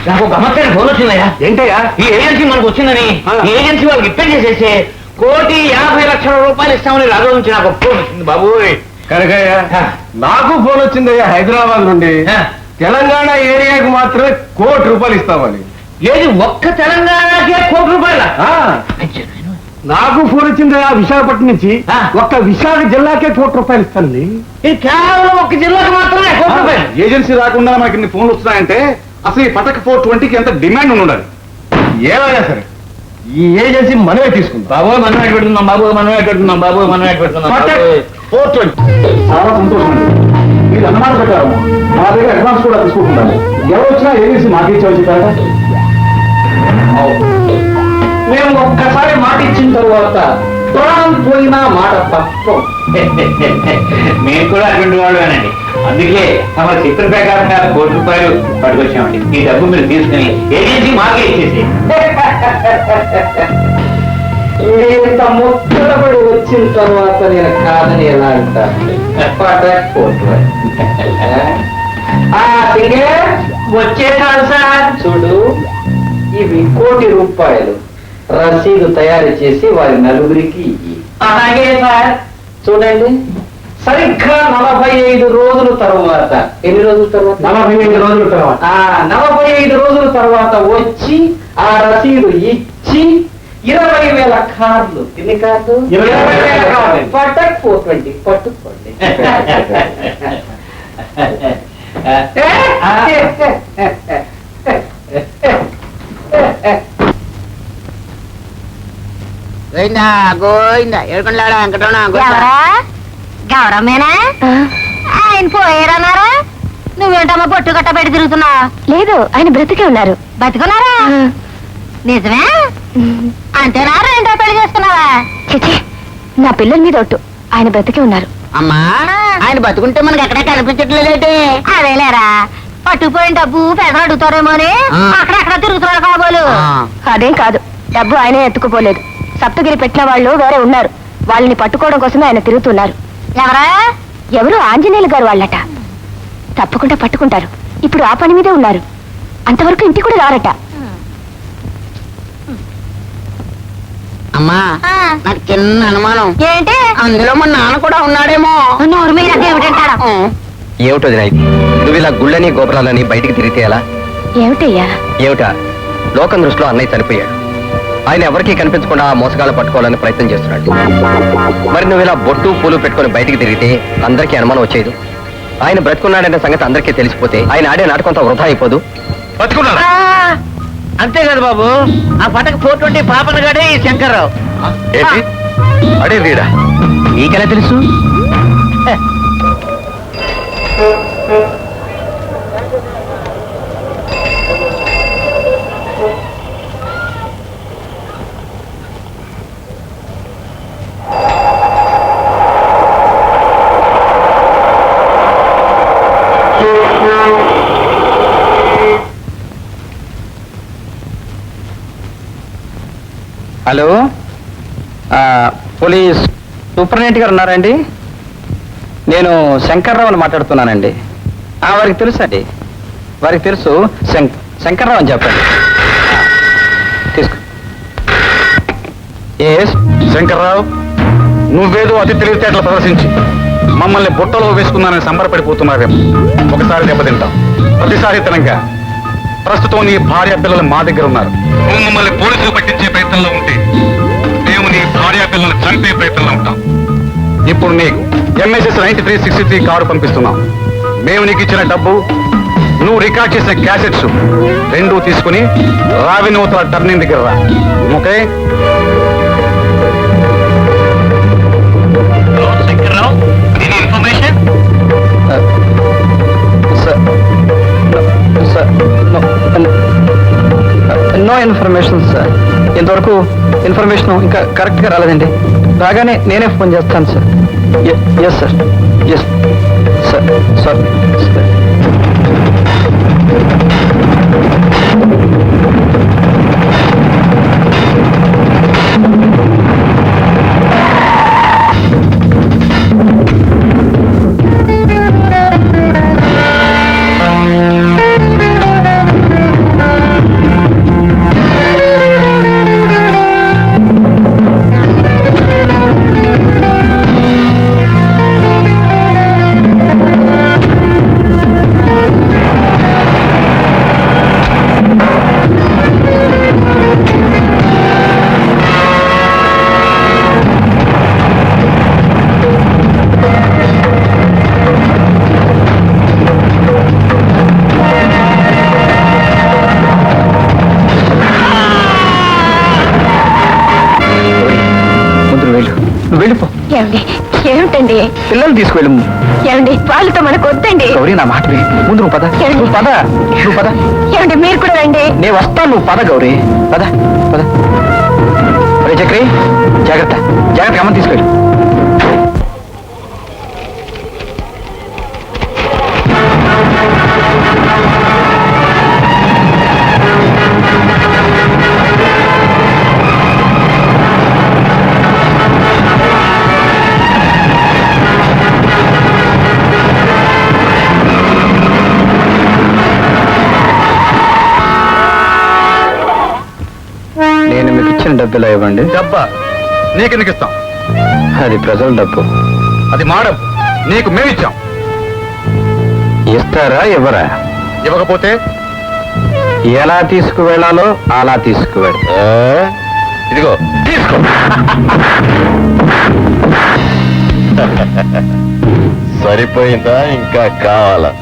నాకు గమ్మత్తైన ఫోన్ వచ్చిందయ్యా. ఏంటయ్యా? ఈ ఏజెన్సీ మనకు వచ్చిందని ఈ ఏజెన్సీ వాళ్ళకి ఇప్పటి చేసేసి ₹1,50,00,000 ఇస్తామని రాఘవ నుంచి నాకు ఫోన్ వచ్చింది బాబు. కనుకయ్యా నాకు ఫోన్ వచ్చిందయ్యా హైదరాబాద్ నుండి. తెలంగాణ ఏరియాకి మాత్రమే ₹1,00,00,000 ఇస్తామని. ఏది ఒక్క తెలంగాణకే ₹1,00,00,000? నాకు ఫోన్ వచ్చిందయ్యా విశాఖపట్నం నుంచి. ఒక్క విశాఖ జిల్లాకే ₹1,00,00,000 ఇస్తానండి. ఇది కేవలం ఒక్క జిల్లాకి మాత్రమే ₹1,00,00,000. ఏజెన్సీ రాకుండా మనకి ఇన్ని ఫోన్లు వస్తున్నాయంటే అసలు ఈ పటక 420కి ఎంత డిమాండ్ ఉండాలి. ఏమైనా సరే ఈ ఏజెన్సీ మనమే తీసుకుందాం. బాబు మనమే పెడుతున్నాం, బాబు మనమే పెడుతున్నాం, బాబు మనమే పెడుతున్నాం. 420 చాలా సంతోషం అండి. మీరు అనుమానం ప్రకారం మా దగ్గర అడ్వాన్స్ కూడా తీసుకుంటున్నాను. ఎవరు వచ్చినా ఏజెన్సీ మాకు ఇచ్చి కదా. మేము ఒక్కసారి మాట ఇచ్చిన తర్వాత తొడం పోయినా మాట తప్పం. మేము కూడా అటువంటి వాళ్ళేనండి. అందుకే తమ చిత్ర ప్రకారంగా ₹1,00,00,000 పట్టుకొచ్చామండి. ఈ డబ్బు మీరు తీసుకుని ఏజెన్సీ మాకే ఇచ్చేసి ఇంత ముక్కలపడి వచ్చిన తర్వాత నేను కాదని ఎలా అంటాను. వచ్చేసాను సార్. చూడు, ఇవి ₹1,00,00,000 రసీదు తయారు చేసి వారి నలుగురికి ఇయ్యి. అలాగే సార్. చూడండి, సరిగ్గా 45 రోజుల తర్వాత, ఎన్ని రోజుల తర్వాత? 45 రోజుల తర్వాత. 45 రోజుల తర్వాత వచ్చి ఆ రసీదు ఇచ్చి 20,000 కార్లు. ఎన్ని కార్లు? 20,000 కార్లు. పట్టక్ 420 పట్టుకోండి. గోయిందా గోయిందా ఏడుకొండలాడ వెంకటరమణ గౌరమ్మేనా? ఆయన పోయారన్నారా? నువ్వేంటమ్మా పొట్టు గట్ట పెట్టి తిరుగుతున్నావు? లేదు, ఆయన బ్రతికే ఉన్నారు. బతికున్నారా? నిజమే? అంతేనా? రెండో పెళ్లి చేసుకున్నావా? చిచి, నా పిల్లల మీద ఒట్టు, ఆయన బ్రతికే ఉన్నారు. అమ్మా, ఆయన బతుకుంటే మనకి ఎక్కడ కనిపించట్లేదంటే. అదేలేరా, పట్టుకుపోయిన డబ్బు పెదలు అడుగుతారేమో అని అక్కడెక్కడ తిరుగుతున్నారు కాబోలు. అదేం కాదు, డబ్బు ఆయనే ఎత్తుకుపోలేదు. సప్తగిరి పెట్టిన వాళ్ళు వేరే ఉన్నారు. వాళ్ళని పట్టుకోవడం కోసమే ఆయన తిరుగుతున్నారు. ఎవరా? ఎవరు? ఆంజనేయులు గారు వాళ్ళట. తప్పకుండా పట్టుకుంటారు. ఇప్పుడు ఆ పని మీదే ఉన్నారు. అంతవరకు ఇంటికి కూడా రారట. అమ్మా, నాకు చిన్న అనుమానం. ఏంటి? అందులో మా నాన్న కూడా ఉన్నాడేమో. నోరు మీద ఏమిటంటాడా? ఏమిటో నువ్వు ఇలా గుళ్ళని గోపురాలని బయటికి తిరిగితే ఎలా? ఏమిటయ్యా? ఏమిటా? లోకం దృష్టిలో అన్నయ్య చనిపోయాడు. ఆయన ఎవరికీ కనిపించకుండా ఆ మోసగాళ్ళు పట్టుకోవాలని ప్రయత్నం చేస్తున్నాడు. మరి నువ్వు ఇలా బొట్టు పూలు పెట్టుకుని బయటికి తిరిగితే అందరికీ అనుమానం వచ్చేది. ఆయన బ్రతుకున్నాడనే సంగతి అందరికీ తెలిసిపోతే ఆయన ఆడే నాటకంతో వృధా అయిపోదు. బతుకున్నాడు అంతేకాదు బాబు. ఆ పటక 420 పాపనగాడే ఈ శంకర్రావు. ఏంటి అడే వీడా? నీకెలా తెలుసు? హలో, పోలీస్ సూపరింటెండెంట్ గారు ఉన్నారండి? నేను శంకర్రావు అని మాట్లాడుతున్నానండి. వారికి తెలుసు అండి, వారికి తెలుసు. శంకర్రావు అని చెప్పండి. తీసుకో. శంకర్రావు, నువ్వేదో అతి తెలివితేటలు ప్రదర్శించి మమ్మల్ని బుట్టలో వేసుకున్నానని సంబరపడిపోతున్నారేమో. ఒకసారి దెబ్బతింటాం, ప్రతిసారి తినంగా. ప్రస్తుతం నీ భార్య పిల్లలు మా దగ్గర ఉన్నారు. నువ్వు మమ్మల్ని పోలీసులు పట్టించే ప్రయత్నంలో ఉంటే మేము నీ భార్య పిల్లల్ని చంపే ప్రయత్నంలో ఉంటాం. ఇప్పుడు నీకు MSS 9363 కారు పంపిస్తున్నాం. మేము నీకు ఇచ్చిన డబ్బు, నువ్వు రికార్డ్ చేసిన క్యాసెట్స్ రెండూ తీసుకుని రావినూతల టర్నింగ్ దగ్గర రా. ఓకే? శంకర్రావు, దీని ఇన్ఫర్మేషన్? No information sir. ఇంతవరకు ఇన్ఫర్మేషన్ ఇంకా కరెక్ట్గా రాలేదండి. రాగానే నేనే ఫోన్ చేస్తాను sir. Yes sir, yes sir. Sir వద్దండి. పిల్లలు తీసుకువెళ్ళు. ఏమండి వాళ్ళతో మనకు వద్దండి. గౌరీ నా మాట విని ముందు నువ్వు పద. నువ్వు పద, నువ్వు పద. ఏమండి మీరు కూడా రండి. నేను వస్తాను, నువ్వు పద గౌరీ. పద పద. ఒరే చక్రి, జాగ్రత్త జాగ్రత్త, అమ్మని తీసుకెళ్ళు. నేను మీకు ఇచ్చిన డబ్బులా ఇవ్వండి. డబ్బా నీకెందుకు ఇస్తాం? అది ప్రజల డబ్బు. అది మా డబ్బు, నీకు మేమిచ్చాం. ఇస్తారా ఇవ్వరా? ఇవ్వకపోతే ఎలా తీసుకువెళ్ళాలో అలా తీసుకువెళ్తా. ఇదిగో తీసుకో. సరిపోయిందా, ఇంకా కావాలా?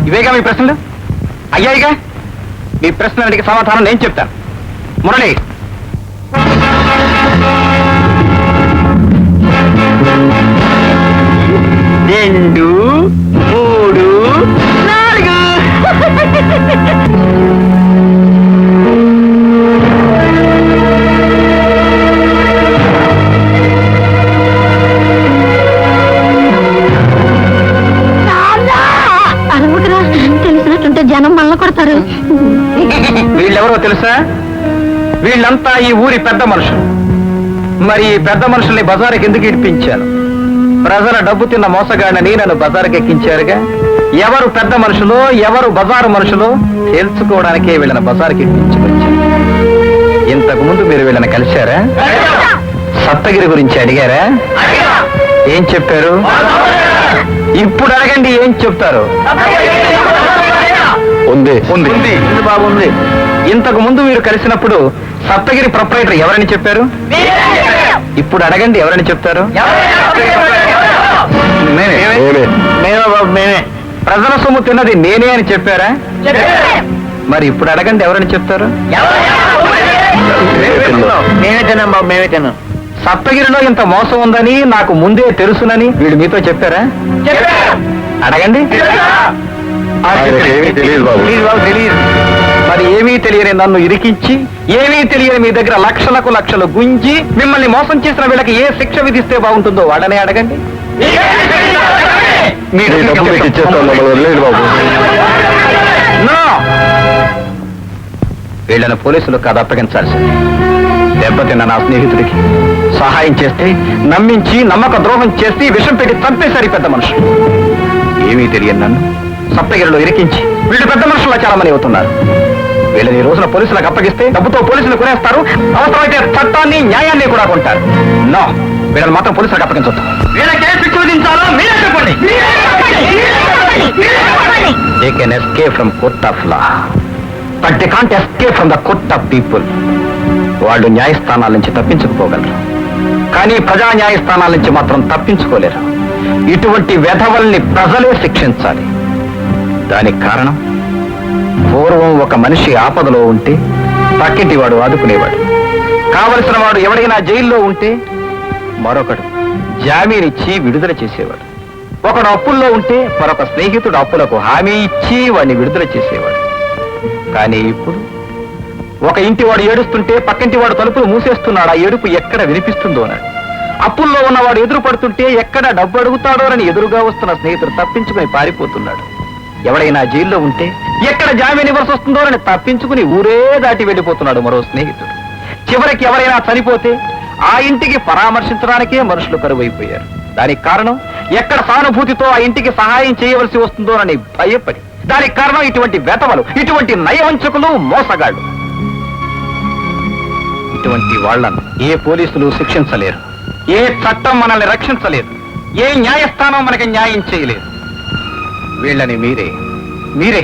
ఇవేగా మీ ప్రశ్నలు? అయ్యాయిగా, మీ ప్రశ్నలకి సమాధానం నేను చెప్తాను. మురళి, రెండు, మూడు, నాలుగు. తెలిసినట్టుంటే జనం మళ్ళా కొడతారు. వీళ్ళెవరో తెలుసా? వీళ్ళంతా ఈ ఊరి పెద్ద మనుషులు. మరి ఈ పెద్ద మనుషుల్ని బజారుకి ఎందుకు ఇడిపించాను? ప్రజల డబ్బు తిన్న మోసగాడని నన్ను బజారుకి ఎక్కించారుగా. ఎవరు పెద్ద మనుషులో ఎవరు బజారు మనుషులో తేల్చుకోవడానికే వీళ్ళని బజారుకి ఎక్కించుకొచ్చారు. ఇంతకు ముందు మీరు వీళ్ళని కలిశారా? సప్తగిరి గురించి అడిగారా? ఏం చెప్పారు? ఇప్పుడు అడగండి, ఏం చెప్తారు? ఉంది ఉంది ఉంది బాబు ఉంది. ఇంతకు ముందు మీరు కలిసినప్పుడు సప్తగిరి ప్రొపరైటర్ ఎవరని చెప్పారు? ఇప్పుడు అడగండి, ఎవరని చెప్తారు? మేమే బాబు, మేమే. ప్రజల సొమ్ము తిన్నది నేనే అని చెప్పారా? మరి ఇప్పుడు అడగండి, ఎవరని చెప్తారు? మేమే తిన్నాం బాబు, మేమే తిన్నాం. సప్తగిరిలో ఇంత మోసం ఉందని నాకు ముందే తెలుసునని వీడు మీతో చెప్పారా? అడగండి. తెలియదు బాబు, తెలియదు. మరి ఏమీ తెలియని నన్ను ఇరికించి ఏమీ తెలియని మీ దగ్గర లక్షలకు లక్షలు గుంజి మిమ్మల్ని మోసం చేసిన వీళ్ళకి ఏ శిక్ష విధిస్తే బాగుంటుందో వాళ్ళనే అడగండి. వీళ్ళని పోలీసులు కాదు అప్పగించాల్సింది. దెబ్బతిన్న నా స్నేహితుడికి సహాయం చేస్తే నమ్మించి నమ్మక ద్రోహం చేసి విషం పెట్టి చంపేశారు పెద్ద మనుషులు. ఏమీ తెలియని నన్ను సప్తగిరిలో ఇరికించి వీళ్ళు పెద్ద మనుషుల్లో చాలా మంది అవుతున్నారు. వీళ్ళని ఈ రోజున పోలీసులకు అప్పగిస్తే డబ్బుతో పోలీసులు కొనేస్తారు, అవసరమైతే చట్టాన్ని న్యాయాన్ని కూడా కొంటారు. నో, వీళ్ళని మాత్రం పోలీసులకు అప్పగించొద్దు. వీళ్ళకి ఏ శిక్ష విధించాలో మీరే చెప్పండి. They can escape from court of law, but they can't escape from the court of people. వాళ్ళు న్యాయస్థానాల నుంచి తప్పించుకుపోగలరు, కానీ ప్రజా న్యాయస్థానాల నుంచి మాత్రం తప్పించుకోలేరు. ఇటువంటి వెధవల్ని ప్రజలే శిక్షించాలి. దానికి కారణం, పూర్వం ఒక మనిషి ఆపదలో ఉంటే పక్కింటి వాడు ఆదుకునేవాడు. కావలసిన వాడు ఎవడైనా జైల్లో ఉంటే మరొకడు జామీనిచ్చి విడుదల చేసేవాడు. ఒకడు అప్పుల్లో ఉంటే మరొక స్నేహితుడు అప్పులకు హామీ ఇచ్చి వాడిని విడుదల చేసేవాడు. కానీ ఇప్పుడు ఒక ఇంటి వాడు ఏడుస్తుంటే పక్కింటి వాడు తలుపులు మూసేస్తున్నాడు. ఆ ఏడుపు ఎక్కడ వినిపిస్తుందో అని. అప్పుల్లో ఉన్నవాడు ఎదురు పడుతుంటే ఎక్కడ డబ్బు అడుగుతాడోనని ఎదురుగా వస్తున్న స్నేహితుడు తప్పించుకుని పారిపోతున్నాడు. ఎవడైనా జైల్లో ఉంటే ఎక్కడ జామీన్ ఇవ్వాల్సి వస్తుందోనని తప్పించుకుని ఊరే దాటి వెళ్ళిపోతున్నాడు మరో స్నేహితుడు. చివరికి ఎవరైనా చనిపోతే ఆ ఇంటికి పరామర్శించడానికే మనుషులు కరువైపోయారు. దానికి కారణం, ఎక్కడ సానుభూతితో ఆ ఇంటికి సహాయం చేయవలసి వస్తుందోనని భయపడి. దానికి కారణం ఇటువంటి వెతవలు, ఇటువంటి నయవంచకులు, మోసగాళ్ళు. ఇటువంటి వాళ్లను ఏ పోలీసులు శిక్షించలేరు, ఏ చట్టం మనల్ని రక్షించలేదు, ఏ న్యాయస్థానం మనకి న్యాయం చేయలేదు. వీళ్ళని మీరే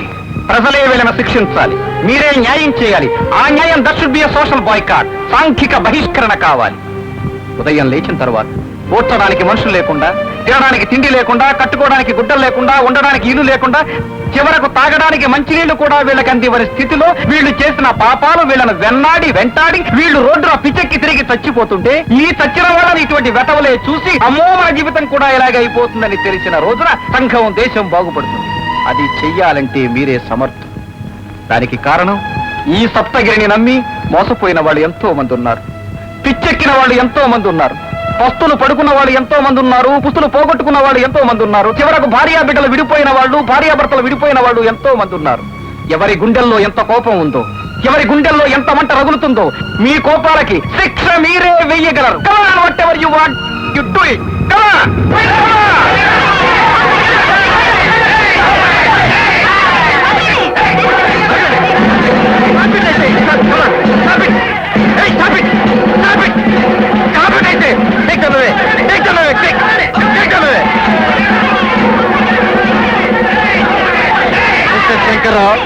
ప్రజలే వీళ్ళని శిక్షించాలి, మీరే న్యాయం చేయాలి. ఆ న్యాయం that should be a social boycott, సాంఘిక బహిష్కరణ కావాలి. ఉదయం లేచిన తర్వాత కూర్చోడానికి మనుషులు లేకుండా, తినడానికి తిండి లేకుండా, కట్టుకోవడానికి గుడ్డలు లేకుండా, ఉండడానికి ఇల్లు లేకుండా, చివరకు తాగడానికి మంచినీళ్లు కూడా వీళ్ళకి అందివని స్థితిలో వీళ్ళు చేసిన పాపాలు వీళ్ళను వెంటాడి వీళ్ళు రోడ్డున పిచ్చెక్కి తిరిగి చచ్చిపోతుంటే ఈ చచ్చిన వాళ్ళని ఇటువంటి వెతవలే చూసి అమ్మో మన జీవితం కూడా ఇలాగైపోతుందని తెలిసిన రోజున సంఘం, దేశం బాగుపడుతుంది. అది చెయ్యాలంటే మీరే సమర్థులు. దానికి కారణం, ఈ సప్తగిరిని నమ్మి మోసపోయిన వాళ్ళు ఎంతో మంది ఉన్నారు, పిచ్చెక్కిన వాళ్ళు ఎంతో మంది ఉన్నారు, పస్తులు పడుకున్న వాళ్ళు ఎంతో మంది ఉన్నారు, పుస్తులు పోగొట్టుకున్న వాళ్ళు ఎంతో మంది ఉన్నారు, చివరకు భార్యాబిడ్డలు విడిపోయిన వాళ్ళు, భార్యాభర్తలు విడిపోయిన వాళ్ళు ఎంతో మంది ఉన్నారు. ఎవరి గుండెల్లో ఎంత కోపం ఉందో, ఎవరి గుండెల్లో ఎంత మంట రగులుతుందో మీ కోపాలకి శిక్ష మీరే వెయ్యగలరు. Come on, whatever you want, you do it. Come on. Shankarrao,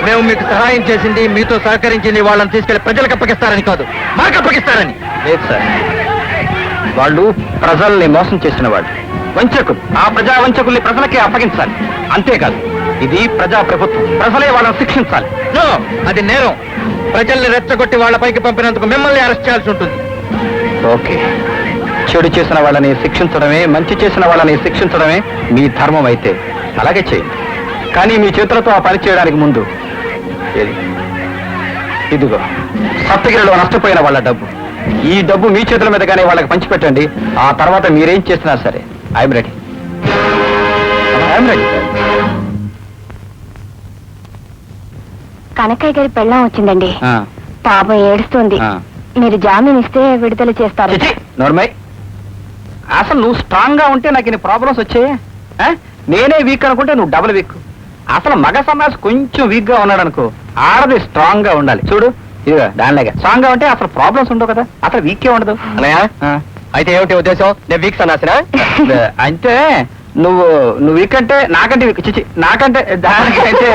మేము మీకు సహాయం చేసింది, మీతో సహకరించింది వాళ్ళని తీసుకెళ్లి ప్రజలకు అప్పగిస్తారని కాదు, మాకు అప్పగిస్తారని. లేదు సార్, వాళ్ళు ప్రజల్ని మోసం చేసిన వాళ్ళు వంచకులు. ఆ ప్రజా వంచకుల్ని ప్రజలకే అప్పగించాలి. అంతేకాదు, ఇది ప్రజా ప్రభుత్వం, ప్రజలే వాళ్ళని శిక్షించాలి. నో, అది నేరం. ప్రజల్ని రెచ్చగొట్టి వాళ్ళపైకి పంపినందుకు మిమ్మల్ని అరెస్ట్ చేయాల్సి ఉంటుంది. ఓకే, చెడు చేసిన వాళ్ళని శిక్షించడమే, మంచి చేసిన వాళ్ళని శిక్షించడమే మీ ధర్మం అయితే అలాగే చేయండి. కానీ మీ చేతులతో ఆ పని చేయడానికి ముందు ఇదిగో సప్తగిరిలో నష్టపోయిన వాళ్ళ డబ్బు, ఈ డబ్బు మీ చేతుల మీదగానే వాళ్ళకి పంచిపెట్టండి. ఆ తర్వాత మీరేం చేసినా సరే ఐఎమ్ రెడీ. కనకయ్య గారి పెళ్ళాం వచ్చిందండి, పాపం ఏడుస్తుంది. మీరు జామీన్ ఇస్తే విడుదల చేస్తారు. నోర్మై, అసలు నువ్వు స్ట్రాంగ్ గా ఉంటే నాకు ఇన్ని ప్రాబ్లమ్స్ వచ్చాయి. నేనే వీక్ అనుకుంటే నువ్వు డబుల్ వీక్. అసలు మగ సమాజ్ కొంచెం వీక్ గా ఉన్నాడు అనుకో, ఆడది స్ట్రాంగ్ గా ఉండాలి. చూడు ఇదిగా దానిలాగా స్ట్రాంగ్ గా ఉంటే అసలు ప్రాబ్లమ్స్ ఉండవు కదా, అసలు వీకే ఉండదు. అన్నయ్య అయితే ఏమిటి ఉద్దేశం? నేను వీక్ సన్నాసినా? అంటే నువ్వు వీక్ అంటే నాకంటే వీక్, చిచి నాకంటే దానికంటే